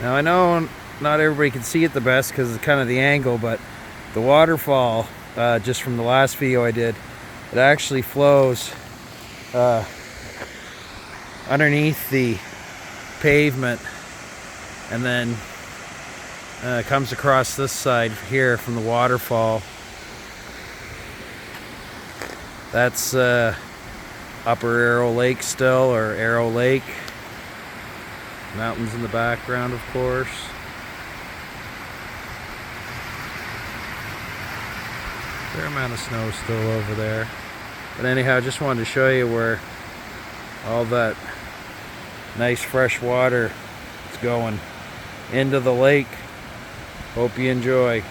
Now I know not everybody can see it the best because it's kind of the angle, but the waterfall, just from the last video I did, it actually flows underneath the pavement and then comes across this side here from the waterfall. That's Upper Arrow Lake still, or Arrow Lake. Mountains in the background, of course. Fair amount of snow still over there. But anyhow, I just wanted to show you where all that nice fresh water is going into the lake. Hope you enjoy.